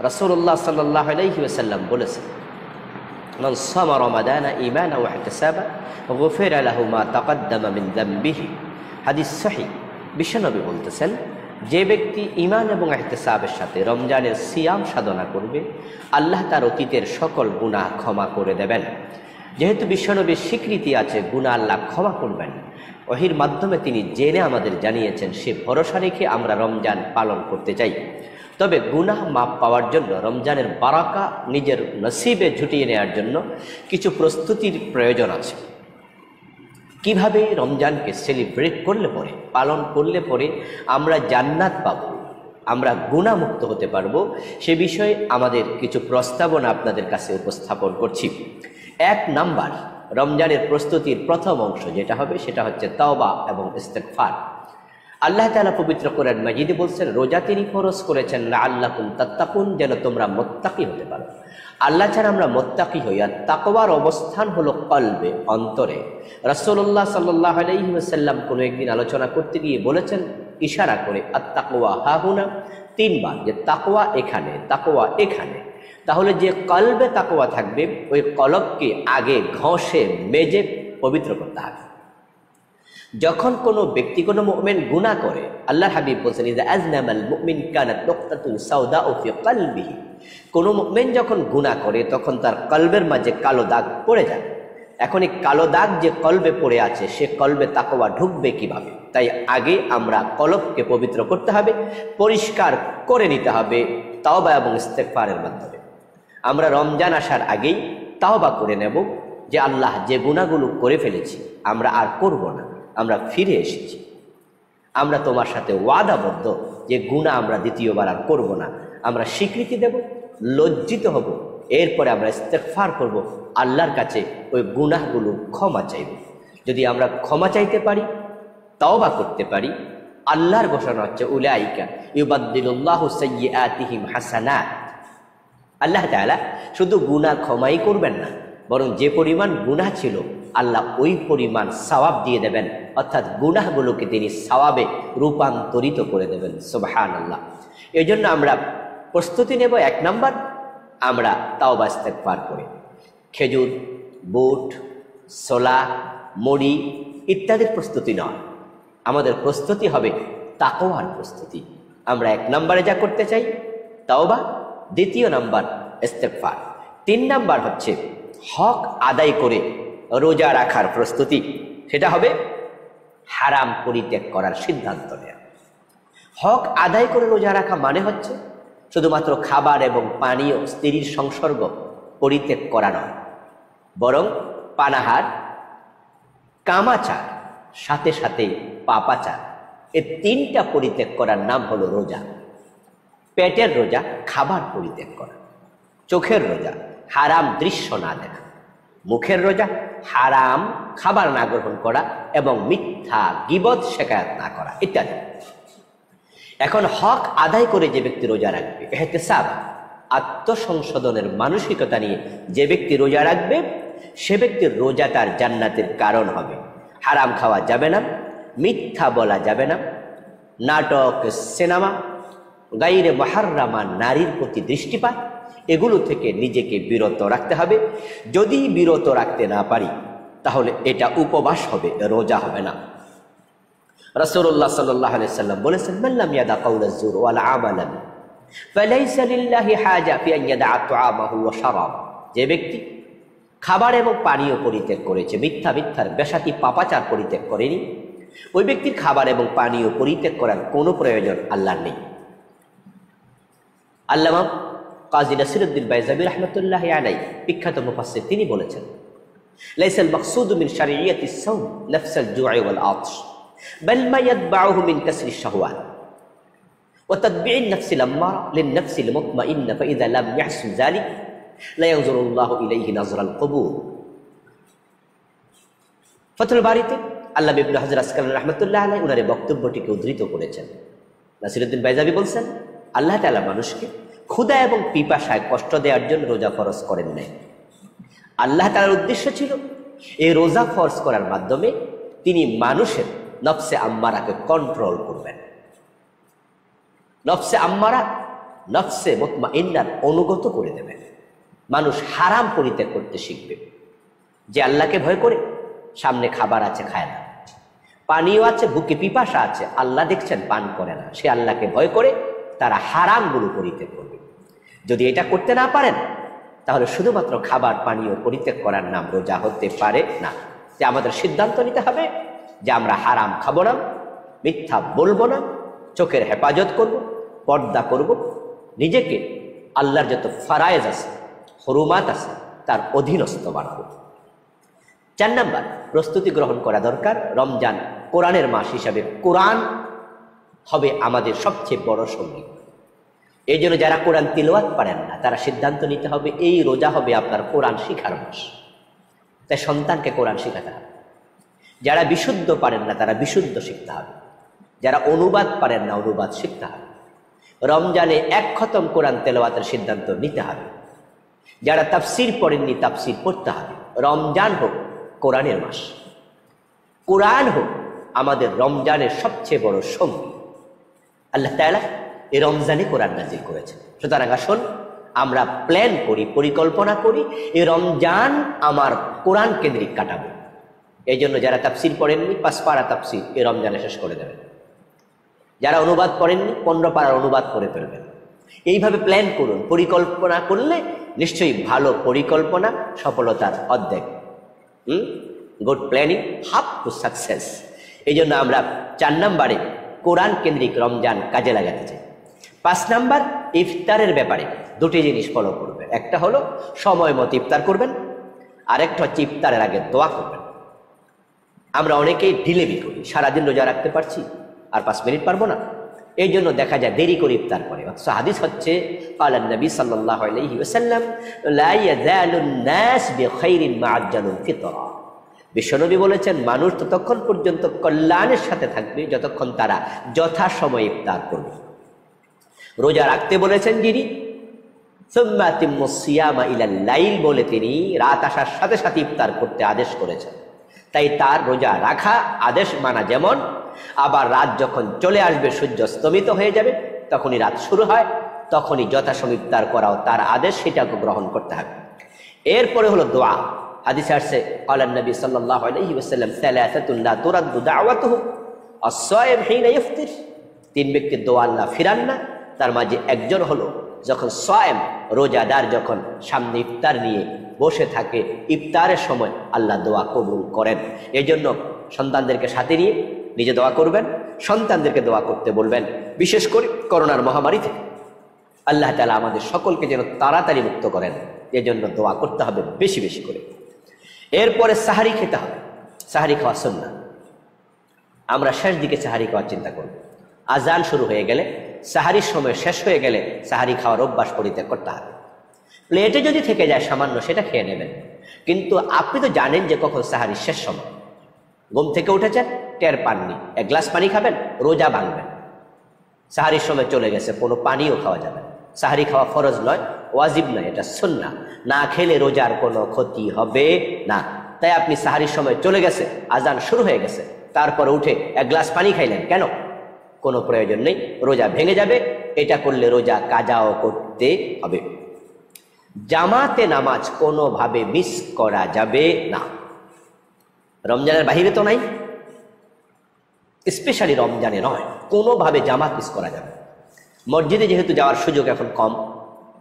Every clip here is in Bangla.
রাসূলুল্লাহ সাল্লাল্লাহু আলাইহি ওয়াসাল্লাম বলেছেন, মান সামা রমাদানা ঈমানান ওয়া ইহতিসাবান গুফিরা লাহু মা তাকদ্দামা মিন যামবিহি। হাদিস সহিহ। বিশ্বনবী বলতেছেন, যে ব্যক্তি ঈমান এবং ইহতিসাবের সাথে রমজানের সিয়াম সাধনা করবে, আল্লাহ তার অতীতের সকল গুনাহ ক্ষমা করে দেবেন। যেহেতু বিশ্বনবীর স্বীকৃতি আছে গুনাহ আল্লাহ ক্ষমা করবেন, ওহীর মাধ্যমে তিনি জেনে আমাদের জানিয়েছেন, সে ভরসা রেখে আমরা রমজান পালন করতে চাই। তবে গুনাহ মাপ পাওয়ার জন্য, রমজানের বারাকা নিজের নসিবে ঝুটিয়ে নেওয়ার জন্য কিছু প্রস্তুতির প্রয়োজন আছে। কিভাবে রমজানকে সেলিব্রেট করলে পরে, পালন করলে পরে আমরা জান্নাত পাব, আমরা গুনাহমুক্ত হতে পারবো, সে বিষয়ে আমাদের কিছু প্রস্তাবনা আপনাদের কাছে উপস্থাপন করছি। 1 নাম্বার, রমজানের প্রস্তুতির প্রথম অংশ যেটা হবে সেটা হচ্ছে তওবা এবং ইস্তিগফার। আল্লাহ তাআলা পবিত্র কোরআন মাজিদে বলছেন, রোজা তিনি ফরজ করেছেন লাআল্লাকুম তাত্তাকুন, যেন তোমরা মুত্তাকি হতে পারো। আল্লাহ ছাড়া আমরা মুত্তাকি হই। আর তাকওয়ার অবস্থান হলো কলবে, অন্তরে। রাসূলুল্লাহ সাল্লাল্লাহু আলাইহি ওয়াসাল্লাম কোনো একদিন আলোচনা করতে গিয়ে বলেছেন ইশারা করে, আত-তাকওয়া হাহুনা, 3 বার, যে তাকওয়া এখানে, তাকওয়া এখানে। তাহলে যে কলবে তাকওয়া থাকবে, ওই কলবকে আগে ঘষে মেজে পবিত্র করতে হবে। যখন কোনো ব্যক্তি, কোনো মুমিন গুনাহ করে, আল্লাহর হাবিব বলেছেন, ইযা আযনামাল মুমিন কানাত নুকতাতুন সাওদাউ ফি কলবিহি। কোনো মুমিন যখন গুনাহ করে তখন তার কলবের মাঝে কালো দাগ পড়ে যায়। এখন এই কালো দাগ যে কলবে পড়ে আছে, সে কলবে তাকওয়া ঢুকবে কিভাবে? তাই আগে আমরা কলবকে পবিত্র করতে হবে, পরিষ্কার করে নিতে হবে তাওবা এবং ইস্তিগফারের মাধ্যমে। আমরা রমজান আসার আগেই তাওবা করে নেব যে আল্লাহ, যে গুনাহগুলো করে ফেলেছি আমরা আর করব না, আমরা ফিরে এসেছি, আমরা তোমার সাথে ওয়াদাবদ্ধ যে গুনাহ আমরা দ্বিতীয়বার আর করব না। আমরা স্বীকৃতি দেব, লজ্জিত হব, এরপরে আমরা ইস্তিগফার করব, আল্লাহর কাছে ওই গুনাহগুলো ক্ষমা চাইব। যদি আমরা ক্ষমা চাইতে পারি, তাওবা করতে পারি, আল্লাহর ঘোষণা হচ্ছে উলাইকা ইউবাদদিলুল্লাহু সাইয়্যাতিহিম হাসানাত। আল্লাহ তাআলা শুধু গুনাহ ক্ষমাই করবেন না, বরং যে পরিমাণ গুনাহ ছিল আল্লাহ ওই পরিমাণ সওয়াব দিয়ে দেবেন, অর্থাৎ গুনাহগুলোকে তিনি সওয়াবে রূপান্তরিত করে দেবেন। সুবহানাল্লাহ। এই জন্য আমরা প্রস্তুতি নেব। 1 নাম্বার, আমরা তাওবা ইস্তিগফার করে খেজুর, বুট, ছোলা, মুড়ি ইত্যাদির প্রস্তুতি নয়, আমাদের প্রস্তুতি হবে তাকওয়ার প্রস্তুতি। আমরা 1 নম্বরে যা করতে চাই তাওবা, 2 নাম্বার ইস্তিগফার, 3 নাম্বার হচ্ছে হক আদায় করে রোজা রাখার প্রস্তুতি। সেটা হবে হারাম পরিত্যাগ করার সিদ্ধান্ত নেওয়া। হক আদায় করে রোজা রাখা মানে হচ্ছে শুধুমাত্র খাবার এবং পানীয়, স্ত্রীর সংসর্গ পরিত্যাগ করা নয়, বরং পানাহার, কামাচার, সাথে সাথে পাপাচার, এই 3টা পরিত্যাগ করার নাম হলো রোজা। পেটের রোজা খাবার পরিত্যাগ করা, চোখের রোজা হারাম দৃশ্য না দেখা, মুখের রোজা হারাম খাবার না গ্রহণ করা এবং মিথ্যা, গীবত, শিকায়াত না করা ইত্যাদি। এখন হক আদায় করে যে ব্যক্তি রোজা রাখবে, ইহতিসাব, আত্মসংশোধনের মানসিকতা নিয়ে যে ব্যক্তি রোজা রাখবে, সে ব্যক্তির রোজা তার জান্নাতের কারণ হবে। হারাম খাওয়া যাবে না, মিথ্যা বলা যাবে না, নাটক, সিনেমা, গায়রে মুহাররামা নারীর প্রতি দৃষ্টিপাত, এগুলো থেকে নিজেকে বিরত রাখতে হবে। যদি বিরত রাখতে না পারি তাহলে এটা উপবাস হবে, রোজা হবে না। রাসূলুল্লাহ সাল্লাল্লাহু আলাইহি ওয়াসাল্লাম বলেছেন, মান লাম ইয়াদা কাওলা যুর ওয়াল আমালা ফালাইসা লিল্লাহি হাজা ফি আন ইয়াদা তুআমাহু ওয়া শারাবা। যে ব্যক্তি খাবার এবং পানীয় পরিত্যাগ করেছে, মিথ্যার বেশাতি, পাপাচার পরিত্যাগ করেনি, ওই ব্যক্তির খাবার এবং পানীয় পরিত্যাগ করার কোনো প্রয়োজন আল্লাহর নেই। আল্লামা কাজী নাসিরউদ্দিন বাইজাবী রাহমাতুল্লাহি আলাইহি, বিখ্যাত মুফাসসির, তিনি বলেছেন, লাইসাল মাকসুদু মিন শারঈয়াতিস সাওম নাফসাল জু'i ওয়াল আতশ বাল মা ইয়াতবাউহু মিন কাসরিশ শাহওয়াত ওয়া তাতবি'in নাফসিল আম্মারা লিন নাফসিল মুতমাইন্না ফাইযা লাম ইয়াহসুল যালিক লা ইয়ানজুরুল্লাহু ইলাইহি নাজরাল কবুল। ফাতহুল বারীতে আল্লামা ইবনে হাজার আসকালানী রাহমাতুল্লাহি আলাইহি উনার বক্তব্যটিকে উদ্ধৃত করেছেন। নাসিরউদ্দিন বাইজাবী বলছেন, আল্লাহ তাআলা মানুষকে ক্ষুধা এবং পিপাসায় কষ্ট দেওয়ার জন্য রোজা ফরজ করেন নাই। আল্লাহ তাআলার উদ্দেশ্য ছিল এই রোজা ফরজ করার মাধ্যমে তিনি মানুষের নফসে আম্মারাকে কন্ট্রোল করবেন। নফসে আম্মারা নফসে মুতমাইন্নার অনুগত করে দেবে। মানুষ হারাম পরিত্যাগ করতে শিখবে। যে আল্লাহকে ভয় করে, সামনে খাবার আছে খায় না, পানিও আছে, বুকে পিপাসা আছে, আল্লাহ দেখছেন পান করে না, সে আল্লাহকে ভয় করে তারা হারামগুলো পরিত্যাগ করবে। যদি এটা করতে না পারেন তাহলে শুধুমাত্র খাবার পানীয় পরিত্যাগ করার নাম রোজা হতে পারে না। যে আমাদের সিদ্ধান্ত নিতে হবে যে আমরা হারাম খাবো না, মিথ্যা বলবো না, চোখের হেফাজত করব, পর্দা করব, নিজেকে আল্লাহর যত ফারায়েজ আছে, হরুমাত আছে তার অধীনস্থ বানাবো। 4 নাম্বার, প্রস্তুতি গ্রহণ করা দরকার। রমজান কোরআনের মাস হিসাবে কোরআন হবে আমাদের সবচেয়ে বড় সঙ্গী। এই জন্য যারা কোরআন তিলাওয়াত পারেন না তারা সিদ্ধান্ত নিতে হবে এই রোজা হবে আপনার কোরআন শিখার মাস। তাই সন্তানকে কোরআন শিখাতে হবে। যারা বিশুদ্ধ পারেন না তারা বিশুদ্ধ শিখতে হবে। যারা অনুবাদ পারেন না অনুবাদ শিখতে হবে। রমজানে 1 খতম কোরআন তেলাওয়াতের সিদ্ধান্ত নিতে হবে। যারা তাফসির পড়েননি তাফসির পড়তে হবে। রমজান হোক কোরআনের মাস, কোরআন হোক আমাদের রমজানের সবচেয়ে বড় সঙ্গী। আল্লাহ তাআলা এই রমজানে কোরআন নাজিল করেছেন। সুতরাং আসুন আমরা প্ল্যান করি, পরিকল্পনা করি, এই রমজান আমার কোরআন কেন্দ্রিক কাটাবো। এই জন্য যারা তাফসির পড়েননি 5 পারা তাফসির এই রমজানে শেষ করে দেবেন। যারা অনুবাদ পড়েননি 15 পারার অনুবাদ করে ফেলবেন। এইভাবে প্ল্যান করুন। পরিকল্পনা করলে নিশ্চয়ই ভালো পরিকল্পনা সফলতার অর্ধেক। Good planning have to success. এই জন্য আমরা 4 নম্বরে কোরআন কেন্দ্রিক রমজান কাজে লাগাতে চাই। 5 নাম্বার, ইফতারের ব্যাপারে 2টি জিনিস ফলো করবেন। একটা হলো সময় মতো ইফতার করবেন, আরেকটা হচ্ছে ইফতারের আগে দোয়া করবেন। আমরা অনেকেই ঢিলেমি করি, সারাদিন রোজা রাখতে পারছি আর 5 মিনিট পারবো না, এই জন্য দেখা যায় দেরি করে ইফতার করে। অথচ হাদিস হচ্ছে ক্বালা নবী সাল্লাল্লাহু আলাইহি ওয়াসাল্লাম লা ইয়াযালুন নাস বিখাইরিন মা আজ্জালুল ফিতরা। বিশ্বনবী বলেছেন মানুষ ততক্ষণ পর্যন্ত কল্যাণের সাথে থাকবে যতক্ষণ তারা যথাসময়ে ইফতার করবে। রোজা রাখতে বলেছেন যিনি, সুম্মা আতিম্মুস সিয়ামা ইলাল লাইল বলে তিনি রাত আসার সাথে সাথে ইফতার করতে আদেশ করেছেন। তাই তার রোজা রাখা আদেশ মানা যেমন, আবার রাত যখন চলে আসবে সূর্য স্তমিত হয়ে যাবে তখনই রাত শুরু হয়, তখনই যথাসময়ে ইফতার করাও তার আদেশ, সেটাকে গ্রহণ করতে হবে। এরপরে হলো দোয়া। হাদিসে আসছে ক্বালা নবী সাল্লাল্লাহু আলাইহি ওয়াসাল্লাম সালাসাতুন লা তুরাদ্দু দাওয়াতুহুম আস-সায়িম হিনা ইফতির। 3 ব্যক্তির দোয়া আল্লাহ ফিরান না। তার মাঝে একজন হলো যখন সায়েম রোজাদার যখন সামনে ইফতার নিয়ে বসে থাকে, ইফতারের সময় আল্লাহ দোয়া কবুল করেন। এই জন্য সন্তানদেরকে সাথে নিয়ে নিজে দোয়া করবেন, সন্তানদেরকে দোয়া করতে বলবেন। বিশেষ করে করোনার মহামারী থেকে আল্লাহ তাআলা আমাদের সকলকে যেন তাড়াতাড়ি মুক্ত করেন, এজন্য দোয়া করতে হবে বেশি বেশি করে। এরপরে সাহারি খেতে হবে। সাহারি খাওয়া সুন্নাহ। আমরা শেষ দিকে সাহারি খাওয়ার চিন্তা করব। আজান শুরু হয়ে গেলে, সাহারির সময় শেষ হয়ে গেলে সাহারি খাওয়ার অভ্যাস পরিত্যাগ করতে হবে। প্লেটে যদি থেকে যায় সামান্য সেটা খেয়ে নেবেন, কিন্তু আপনি তো জানেন যে কখন সাহারির শেষ সময়। ঘুম থেকে উঠেছেন, টের পাননি, 1 গ্লাস পানি খাবেন, রোজা ভাঙবেন। সাহারির সময় চলে গেছে, কোনো পানিও খাওয়া যাবে না। সাহারি খাওয়া ফরজ নয়, ওয়াজিব নয়, এটা সুন্নাহ। না খেলে রোজার কোনো ক্ষতি হবে না। তাই আপনি সাহারির সময় চলে গেছে, আজান শুরু হয়ে গেছে, তারপরে উঠে 1 গ্লাস পানি খাইলেন, কেন? কোনো প্রয়োজন নেই, রোজা ভেঙে যাবে। এটা করলে রোজা কাজাও করতে হবে। জামাতে নামাজ কোনোভাবে মিস করা যাবে না। রমজানের বাহিরে তো নাই, স্পেশালি রমজানে নয়, কোনোভাবে জামাত মিস করা যাবে। মসজিদে যেহেতু যাওয়ার সুযোগ এখন কম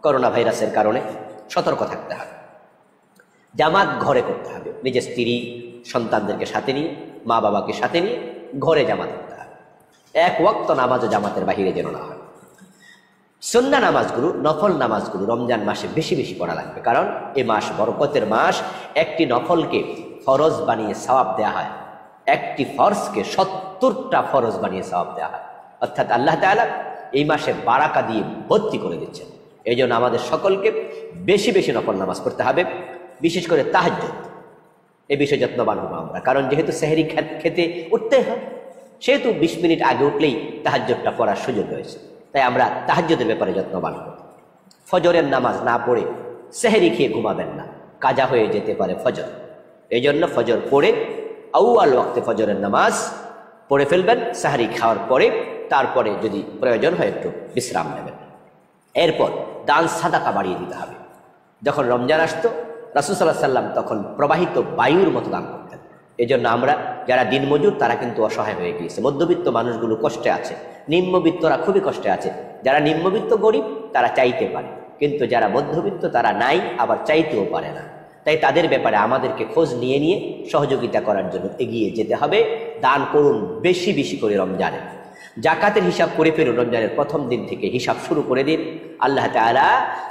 করোনা ভাইরাসের কারণে, সতর্ক থাকতে হবে। জামাত ঘরে করতে হবে, নিজের স্ত্রী সন্তানদেরকে সাথে নিয়ে, মা বাবাকে সাথে নিয়ে ঘরে জামাত করতে হবে। 1 ওয়াক্ত নামাজও জামাতের বাহিরে যেন না হয়। সুন্নাহ নামাজগুলো, নফল নামাজগুলো রমজান মাসে বেশি বেশি পড়া লাগবে, কারণ এ মাস বরকতের মাস। একটি নফলকে ফরজ বানিয়ে সওয়াব দেওয়া হয়, একটি ফরজকে 70টা ফরজ বানিয়ে সওয়াব দেওয়া হয়। অর্থাৎ আল্লাহ তাআলা এই মাসে বারাকা দিয়ে ভর্তি করে দিচ্ছেন। এই জন্য আমাদের সকলকে বেশি বেশি নফল নামাজ পড়তে হবে, বিশেষ করে তাহাজ্জুদ। এই বিষয়ে যত্নবান হবো আমরা, কারণ যেহেতু সেহরি খেতে উঠতে হয়, সেহেতু 20 মিনিট আগে উঠলেই তাহাজ্জুদটা পড়ার সুযোগ রয়েছে। তাই আমরা তাহাজ্জুদের ব্যাপারে যত্নবান হব। ফজরের নামাজ না পড়ে সেহরি খেয়ে ঘুমাবেন না, কাজা হয়ে যেতে পারে ফজর। এই জন্য ফজর পড়ে আউয়াল ওয়াক্তে ফজরের নামাজ পড়ে ফেলবেন, সাহারি খাওয়ার পরে। তারপরে যদি প্রয়োজন হয় একটু বিশ্রাম নেবেন। এরপর দান সাদাকা বাড়িয়ে দিতে হবে। যখন রমজান আসতো রাসূল সাল্লাল্লাহু আলাইহি ওয়াসাল্লাম তখন প্রবাহিত বায়ুর মতো দান করতেন। এই জন্য আমরা যারা দিনমজুর তারা কিন্তু অসহায় হয়ে গিয়েছে, মধ্যবিত্ত মানুষগুলো কষ্টে আছে, নিম্নবিত্তরা খুবই কষ্টে আছে। যারা নিম্নবিত্ত গরিব তারা চাইতে পারে, কিন্তু যারা মধ্যবিত্ত তারা নাই, আবার চাইতেও পারে না। তাই তাদের ব্যাপারে আমাদেরকে খোঁজ নিয়ে নিয়ে সহযোগিতা করার জন্য এগিয়ে যেতে হবে। দান করুন বেশি বেশি করে রমজানে। জাকাতের হিসাব করে ফেলুন, রমজানের প্রথম দিন থেকে হিসাব শুরু করে দিন। আল্লাহ তাআলা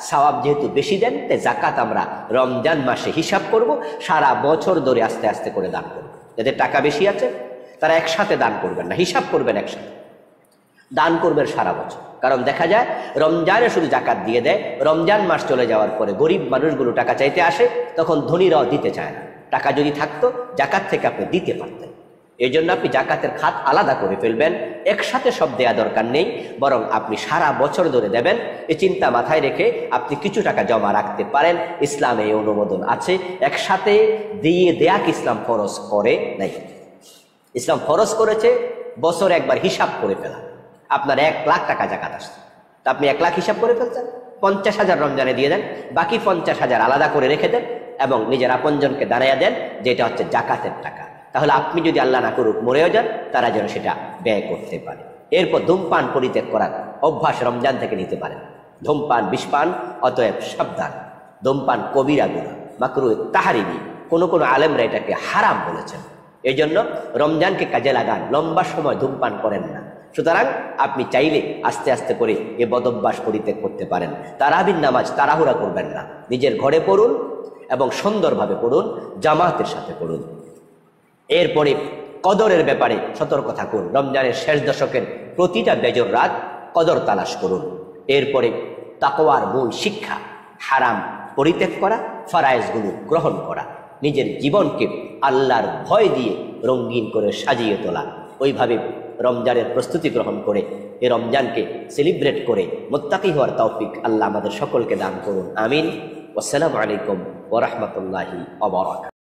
সওয়াব যেহেতু বেশি দেন, তাই জাকাত আমরা রমজান মাসে হিসাব করব, সারা বছর ধরে আস্তে আস্তে করে দান করব। যাদের টাকা বেশি আছে তারা একসাথে দান করবেন না, হিসাব করবেন একসাথে, দান করবেন সারা বছর। কারণ দেখা যায় রমজানে শুধু জাকাত দিয়ে দেয়, রমজান মাস চলে যাওয়ার পরে গরিব মানুষগুলো টাকা চাইতে আসে, তখন ধনীরাও দিতে চায় না। টাকা যদি থাকতো জাকাত থেকে আপনি দিতে পারতেন। এই জন্য আপনি জাকাতের খাত আলাদা করে ফেলবেন, একসাথে সব দেয়া দরকার নেই, বরং আপনি সারা বছর ধরে দেবেন। এই চিন্তা মাথায় রেখে আপনি কিছু টাকা জমা রাখতে পারেন, ইসলামে এই অনুমোদন আছে। একসাথে দিয়ে দেয়াকে ইসলাম ফরজ করে নাই। ইসলাম ফরজ করেছে বছরে একবার হিসাব করে ফেলা। আপনার 1 লাখ টাকা জাকাত আসছে, তা আপনি 1 লাখ হিসাব করে ফেলছেন, 50,000 রমজানে দিয়ে দেন, বাকি 50,000 আলাদা করে রেখে দেন এবং নিজের আপনজনকে দাঁড়াইয়া দেন, যেটা হচ্ছে জাকাতের টাকা। তাহলে আপনি যদি আল্লাহ না করুক মরেও যান, তারা যেন সেটা ব্যয় করতে পারে। এরপর ধূমপান পরিত্যাগ করার অভ্যাস রমজান থেকে নিতে পারেন। ধূমপান বিষপান, অতএব সাবধান। ধূমপান কবিরা গুনাহ, মাকরুহ তাহরিমি, কোনো আলেমরা এটাকে হারাম বলেছেন। এই জন্য রমজানকে কাজে লাগান, লম্বা সময় ধূমপান করেন না। সুতরাং আপনি চাইলে আস্তে আস্তে করে এ বদভ্যাস পরিত্যাগ করতে পারেন। তারাবির নামাজ তাড়াহুড়া করবেন না, নিজের ঘরে পড়ুন এবং সুন্দরভাবে পড়ুন, জামাতের সাথে পড়ুন। এরপরে কদরের ব্যাপারে সতর্ক থাকুন। রমজানের শেষ দশকের প্রতিটা বেজর রাত কদর তালাশ করুন। এরপরে তাকওয়ার মূল শিক্ষা, হারাম পরিত্যাগ করা, ফারায়েজগুলো গ্রহণ করা, নিজের জীবনকে আল্লাহর ভয় দিয়ে রঙিন করে সাজিয়ে তোলা। ওইভাবে রমজানের প্রস্তুতি গ্রহণ করে এই রমজানকে সেলিব্রেট করে মুত্তাকি হওয়ার তৌফিক আল্লাহ আমাদের সকলকে দান করুন। আমিন। আসসালামু আলাইকুম ওয়া রাহমাতুল্লাহি ওয়া বারাকাতুহু।